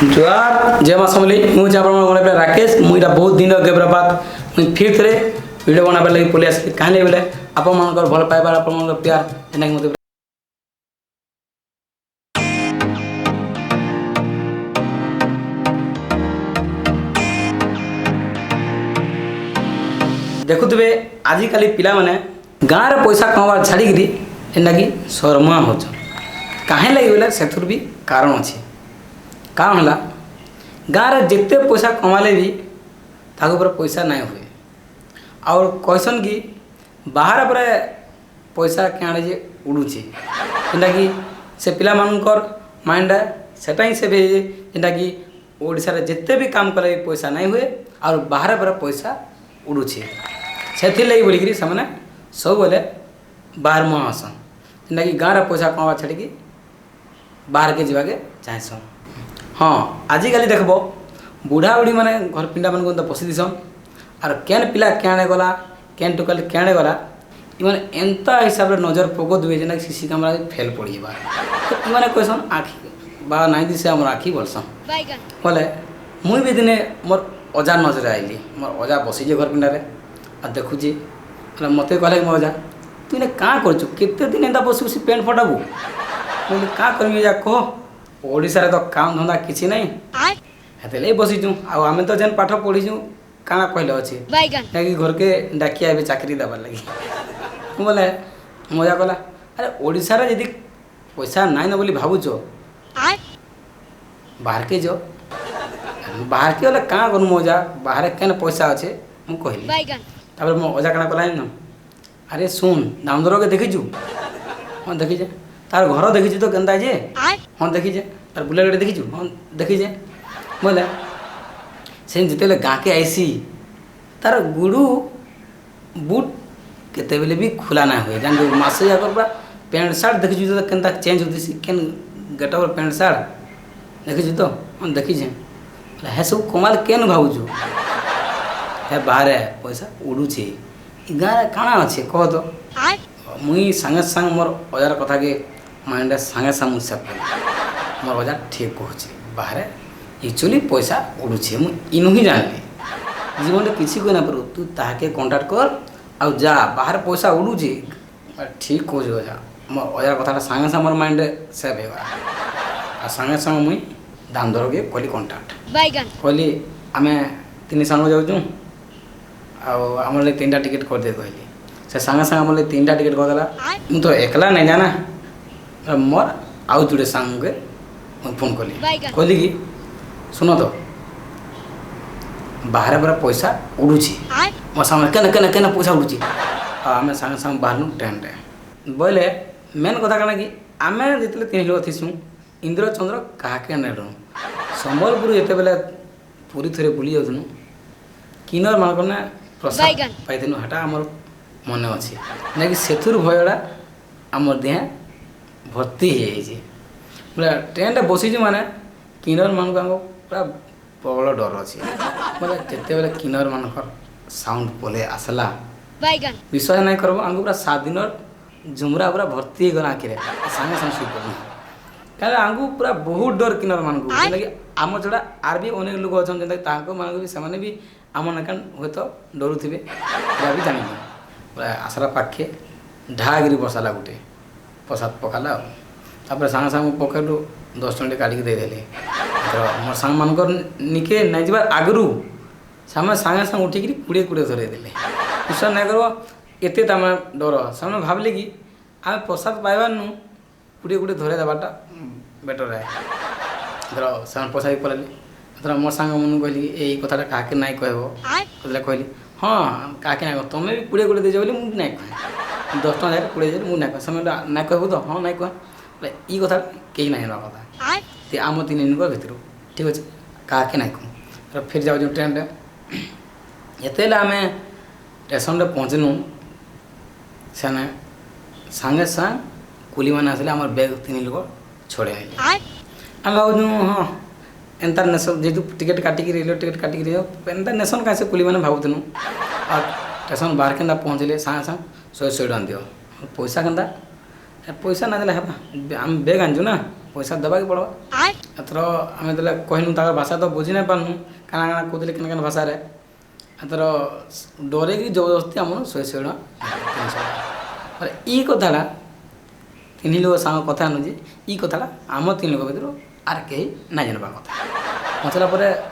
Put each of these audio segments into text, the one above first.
जुआर जय माँ समली मुझे आप राकेश मुझे बहुत दिन अगे बाद मुझे फिर थे वीडियो बनाने लगे पलि आस कहीं बोले आप भल पाइबार आप प्यार जेना मत देखुवे आजिकल पिला माने गाँव रे पैसा कमार छाड़ी जेनटा कि शर्मा हो कहीं लगे बोले से भी कारण अच्छे कारण है गाँव में जिते पैसा कमाले भी ताक पैसा नहीं हुए और कहसन कि बाहर पर पैसा क्या जे उड़ूचे जेनटा कि से पिला मानकर माइंड सेटा ही से जेनटा कि ओडिशा रे जिते भी काम कले पैसा नहीं हुए और बाहर पर पैसा उड़ूचे से बोलिकी से सब बोले बाहर मुँह आसन जेनटा कि गाँव में पैसा कमा छाड़ी बाहर के जाके चाहसन। हाँ आजिकल देखब बुढ़ा बुढ़ी मैंने घर पिंडा मन पशि दिसन और केन पिला क्या गला केन टोकाल क्या गला इमान एंता हिसाब से नजर पको देवे जेना सीसी कैमरा फेल पड़ीबा तो इमाने कहसन आखि बा नाई दिसे हमर आखि बोलसन बोले मुई भी दिने मोर अजा नजर आइली मोर अजा बसी जे घर पिंडा रे आ देखुची मते कहले मोर अजा तू ने का करछु केते दिन एंता बसी बसी पेंट फटाबू बोले का करबी जा कह ओडिशा रे तो काम धंदा किसी नहीं हेतले बसीचु आम तो जेन पाठ पढ़ीचु काଣା कहले अच्छे कि घर के डाकिया ए चाकरी देवार लगी बोले मजा कला अरे ओडिशा रे यदि पैसा नाई न बोली भावुच बाहर के जो बाहर के बोले क्या करूँ मजा बाहर केन पैसा अच्छे मुझे कहली मो अजा काଣା कला न अरे सुन दामोदर के देखीचु हाँ देखीचे तार घर देखी तो केनता जे हाँ देखीचे तार बुलेट गाड़ी देखीचु हाँ देखीचे बोले से जिते गाँ के आईसी तार गुड़ू बुट केते बेले भी खुला ना हुए जान मासे जाकर पूरा पैंट सार्ट देखी तो केनता चेंज होती केन गेटअप पैंट सार्ट देखी तो हाँ देखीचे है सब कमाल केन भावुचु है बाहर पैसा उड़ूचे गाँव काଣା अच्छे कह तो मुई सांगे सांग मोर अजार कथा के माइंड सांगे सांग मुझे सब मोर अजार ठीक कहचे बाहर एक्चुअली पैसा उड़ूचे मुझे इनु ही जानली जीवन में किसी को ना पारू तू ताके कांटेक्ट कर आ जा बाहर पैसा उड़ूचे ठीक कह अजा मोर अजार कथा सांगे सांग मोर माइंड सेव होगा आ सांगे सांग मुई दामोदर के कहली कांटेक्ट कहली आम तीन सांग जाऊँ आम लगे 3टा टिकेट कर दे कहली से सांगे सांगे आम 3टा टिकेट करदेला मुझे तो एकला नहीं जाना मोर आउ जुड़े सांग के फोन कली कहली कि सुन तो बाहर पूरा पैसा उड़ूची मो सामने केना केना केना पैसा उड़ूची आम सांगे सांगे बाहर ट्रेन रे बोले मेन कथा कना कि आम जिते 3 लोग थीसु इंद्र चंद्र क्या नेलु संबलपुर जिते बेले पूरी थे बुली जाऊँ किनर मान प्रसाद पाइनु हेटा आमर मन अच्छे ना कि सेथुर भयटा आमर देह भर्ती हो बोले ट्रेन बसीचु माने किनर मान पूरा प्रबल डर अच्छे बोले जिते बेले किनर मान साउंड बोले आसला विश्वास नहीं करब आमको पूरा 7 दिन झुमरा पूरा भर्ती होगा आखिरे सांगे सांगे शुई पड़ू क्या आमको पूरा बहुत डर किनर मान को आम छड़ा आर भी अनेक लोग अच्छा जेनता मान भी से भी आम नाकान हे तो डरू थे भी जानी पूरा आसरा पाखे ढागिरी बसाला गोटे प्रसाद पकाला तापर सांगे सांगे पकेटू 10 टଙ୍କା काढ़ी देदेले तो मोर सांग मानकर निके नहीं जाबार आगरू सामने सांगे सांगे उठिकी 20 धरदेले विश्वास नहीं कर एत डर सामने भाविले कि आम प्रसाद पाइबार नु 20 धरे देवाटा बेटर है धर से पैसा भी पलैली धर मोर सांग मन कहली यही कथा क्या नाई कहब कहली हाँ क्या ना तुम्हें भी 20 दे बोली मुझे ना कहे 10 टଙ୍କା 20 देते मुझे ना कह समय ना कहबू तो हाँ ना कह ये कथा कहीं ना हेल्ला कथा ते आम 3 दिन भर ठीक अच्छे क्या ना कह फिर जाऊँ ट्रेन रे एते आम स्टेशन रे पहुँचनु सेने सांगे सांग कुली मैंने आसले आम बैग 3 लोग छोड़े आम भावुँ हाँ एंता नेशन जेहतु टिकेट काटिक रेलवे टिकेट काटिक एंता नेशन कैसे कुली मैंने भावुनु और स्टेशन बाहर के पहुँचले सांगे सांग 100 टଙ୍କା दियो पैसा के पैसा ना देले आम बैग आनजु ना पैसा देवाक पड़वा एथर आम जो कहलु तार भाषा तो बुझी नहीं पार्नु काना काना कहते केन भाषा एथर डरे कि जबरदस्ती आम 100 टଙ୍କା ई कथा 3 लोक सांग कथा नुजे ई कथा आम 3 लोक भर आर कहीं ना जानवा कथा पहुँचला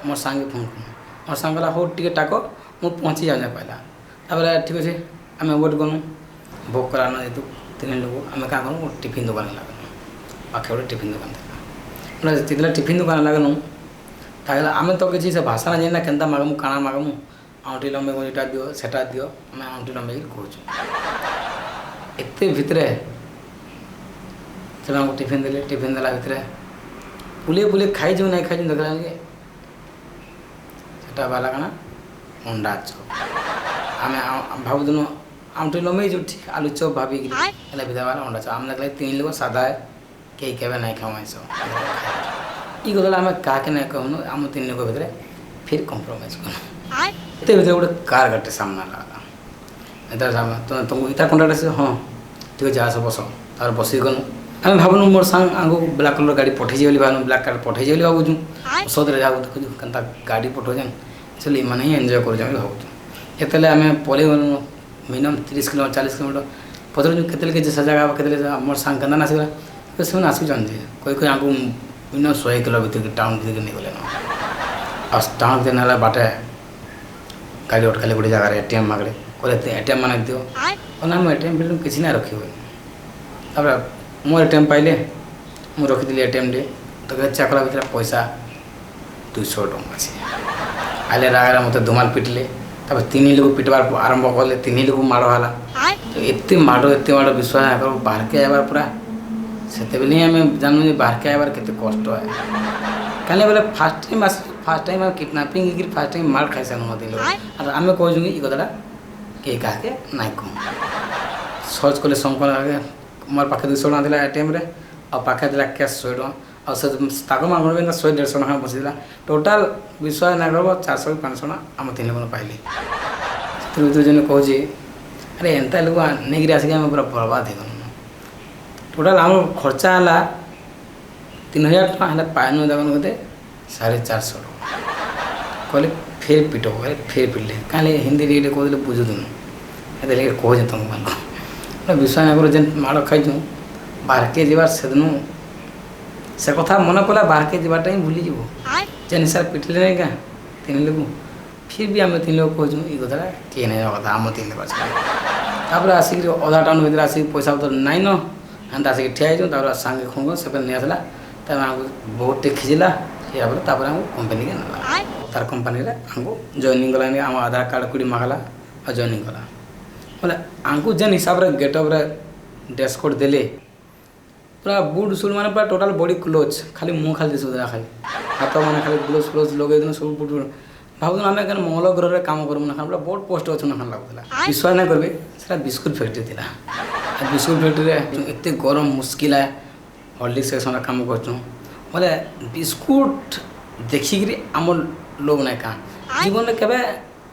मोर सांगे फोन कर मोर सांग कहला हो टे टाक मुझे पहुँची जाऊँ पाला ठीक अच्छे आम वेट करूँ भोग कराना जेतु 3 लोग आम क्या करूँ टिफिन दुकान लगन पाखे गोटे टिफिन दुकान था जितने टिफिन दुकान लगन आम तो किसी से भाषा ना जाना के मागमु काना मागमु आउटी लंबे इटा दियो सेटा दियो आम आउटी लंबे कहूँ एत भितर से टिफिन देले टिफिन देला भितर बुले बुले खाई जो नहीं खाई देखला सेटा बाला काना अंडा चप आम भावुन आमटे लंबे जो ठीक आलू चप भाभी भितर वाला अंडा चप आम लगल 3 लोग सादा है कहीं केवे नहीं खाऊ सब ये कथा आम क्या नहीं कहूँ आम 3 लोग भितर फिर कम्प्रोमाइज कर भर गोटे कार गाटे सामना लगा तुमको इतना कंडक्टर से हाँ ठीक है आस बस तार बस गलु आम भावनु मोर सांग आगो ब्लाक कलर गाड़ी पठे भावनु ब्लाक कार पठे भावुँ औषध जाऊ देखु के गाड़ी पठाऊन एक्चुअली मैंने ही एंजॉय कर भावुँ ये आम पलि गलु मिनिमम 30 किलोमीटर 40 किलोमीटर पचारू के से जगह के मोर सांग के आसगला से आसुचान कोई कोई आगे मिनिमम 100 किलो भर टाउन भर नहीं गले टाउन भर ना बाटे गाड़ी अटकाले गोटे जगार एटीएम मागले कहते एटीएम माना दियो एटीएम फिर किसी ना रखी मो एटीएम पाइले मुझे रखी एटीएम डे तो चाकला भर पैसा 200 टଙ୍କା से आले राग मत धुमाल पिटले 3 लोग पिटवार आरंभ कले 3 लोग माड़ है तो एत माड़ विश्वास कर बाहर के आवार पूरा से आम जानू बाहर के आवार के कष्ट है कहीं बोले फास्ट टाइम किडनापिंग फास्ट टाइम मार खाई सारू और आम कहूँ ये कथा कहीं क्या ना कहूँ सर्च कले शंकर मोर पाखे 200 ଟଙ୍କା ଥିଲା एटीएम रे और पाखे था कैश 100 ଟଙ୍କା और से मांग 100-150 ଟଙ୍କା बसीला टोटाल विश्वास ना कर 400-500 ଟଙ୍କା आम 3 लोग पाइली जो कहूँ अरे एंता लोग नहीं आसिक आम पूरा बर्बाद हो गलु टोटाल आम खर्चा है 3000 ଟଙ୍କା है पाइन देखो कहते 450 ଟଙ୍କା कहले फिर पिट फिर पिटले कहीं हिंदी रे कहते बुझुन ये कहूँ तुमको विश्वास नगर जेन माड़ खाई बाहर के जीवार से दिन से कथा मन पड़ा बाहर के जीवाटा ही भूली जीव जेन हिसाब पिटले नहीं क्या 3 लोग फिर भी आम 3 लोग कहूँ ये कथा किए नहीं कथा आम 3 लोग आसिक अधा टाउन भर आसिक पैसा पतर नाइन हेन्ता आसिक ठिया हो सांगे खुंग से नहीं आसला बहुत टे खिंचला खियापर आम कंपनी के ना तार कंपनी आमको जॉइनिंग गला आम आधार कार्ड कुड़ी मागला और जॉइनिंग गला बोले आमको जेन हिसाब से गेटअप ड्रेस कोड देले पूरा बुट सुट मैंने पूरा टोटाल बॉडी क्लोज खाली मुँह खाली दिशा खाली हाथ मैंने खाली ग्लोज फ्लोज लगे सब बुट भावुन आम क्या मंगल ग्रह काम करूँ ना पूरा बहुत पोस्ट अच्छे ना लगुला विश्वास नहीं करेंगे से बिस्कुट फैक्ट्री थी बिस्कुट फैक्ट्री एत गरम मुस्किल है हल्दी सेक्शन काम कर बोले बिस्कुट देखिक आम लोग ना क्या जीवन में केवे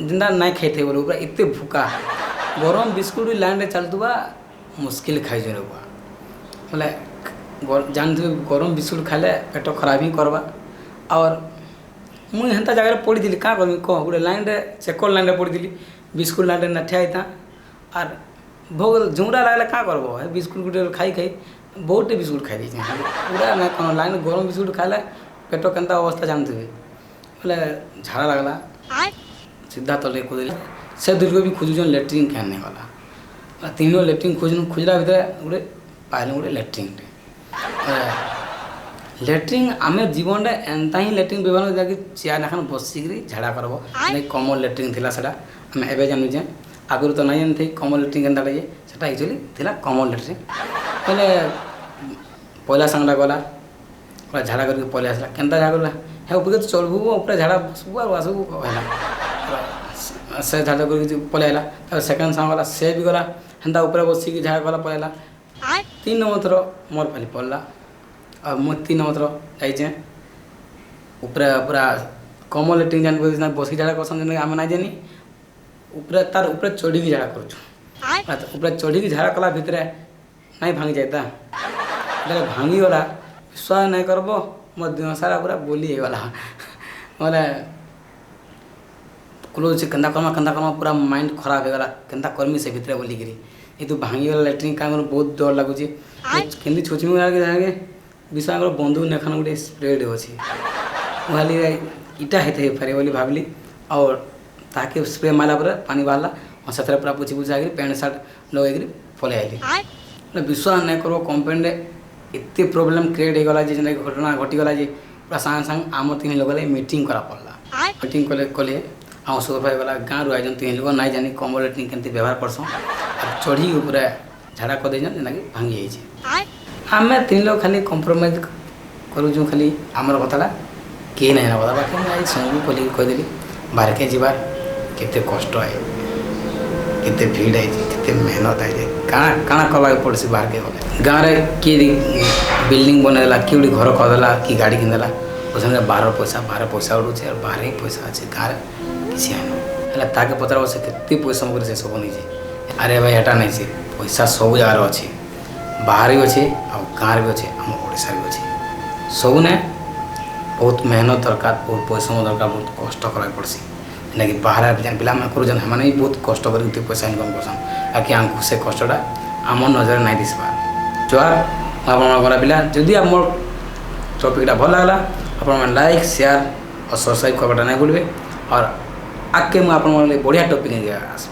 जिंदा नहीं खाई थे बोले पूरा एत भूका गरम बिस्कुट लाइन में चलता मुस्किल खाई बोले जानते गरम बिस्कुट खाले पेट खराब ही करवा और मुझे हेन्ता जगह पड़ी थी क्या करमी कह गोटे लाइन रे चेकर लाइन पड़ी बिस्कुट लाइन ना ठिया था और भोग झुमरा लगला क्या करब बिस्कुट गोटे खाई खाई बहुत बिस्कुट खाई दी पूरा ना कौन लाइन गरम बिस्कुट खाले पेट के अवस्था जानते बोले झाड़ा लगला सीधा तले कूदे से दुर्ग भी खोजुन लेट्रिन क्या नहीं वाला 3 लोग लेट्रिन खोजला भर गोटे पाइल गोटे लेट्रिन लेट्रिन आम जीवन में एंता ही लेट्रिन व्यवहार जाकि चेयर ना बसिक झाड़ा करब नहीं कमल लेट्रिन थी से आम एवं जानूचे आगुरी तो नहीं जानते कमल लेट्रिन के एक्चुअली थी कमल लेट्रिन बोले पहला सांगला गला झाड़ा करके पलि आसला के झाड़ा करला हे ऊपर चलबू ऊपर झाड़ा बसबू और आसबू से झाड़ा करके पलि आला सेकेंड सांग गला से भी गला हेन्ता ऊपर बसिक झाड़ा कला पलैला 3 नंबर थर मोर पाली पड़ला और मुझे 3 नंबर थर जाइए ऊपर पूरा कमल लेट्रिन जान बसिक झाड़ा कर आम ना जानी ऊपर तार ऊपर चढ़ी झाड़ा कर ऊपर चढ़ी झाड़ा कला भितर नहीं भांगी जाता भांगी गला विश्वास नहीं करब मो दिन सारा पूरा बोली गला बोले क्लोज केन्ता करमा पूरा माइंड खराब हो गला केन्ता करमी से भितर बोलिकी ये तो भांगी गला लैट्रिन काम बहुत डर लगुच केमती छोचमी जाके विश्वास कर बंधु नेखान गोटे स्प्रेड अच्छी भाई इटा होते पारे बोली भाविली और ताके स्प्रे मारला पर पानी बाहरला और से पूरा पोछी पुछा पैंट सार्ट लगे पलि आइली विश्वास नहीं कर कंपनी एत प्रोब्लेम क्रिएट होगा घटना घटीगला पूरा सांगे सांगे आम तीन लोग मीटिंग करा पड़ा मीटिंग कले कले आम सुपर गला गाँव रू आइजन तीन लोग नाई जानी कम लेट्रिन केमती व्यवहार करसन चढ़ी पूरा झाड़ा कर देना भांगी जाइए आम तीन लोग खाली कंप्रोमाइज करूँ खाली आमर कथाटा किए ना बता बाकी मुझे समझ बोलिक कहीदेली बाहर के जीवार केते कष्ट है केते भीड़ है केते मेहनत है काଣା काଣା करवा पड़सी बाहर के गले गाँव में किए बिल्डिंग बनईदेला किए गोटे घर करदेला कि गाड़ी किनदेला उसमें बाहर पैसा उड़ूचे और बाहर ही पैसा अच्छे गाँव में किसी है ताके पचार से केते पैसा मुझे से सब नहीं अरे भाई एटा नहीं पैसा सब जगार अच्छे बाहर भी अच्छे और गाँव भी अच्छे आम ओडिशा भी अच्छे सब ने बहुत मेहनत दरकार बहुत परिश्रम दरकार बहुत कष्ट कराई पड़सी जेनाकि बाहर जेन पिला करूँ मैंने भी बहुत कष्ट कर पैसा इनकम करसन बाकी आमको से कष्टा आम नजर नहीं दिसबार जुआर आप पिला जदि आप मोर टॉपिकटा भल लगला आप लाइक शेयर और सब्सक्राइब करवाटा नहीं भूलें और आगे मुझे बढ़िया टॉपिक आस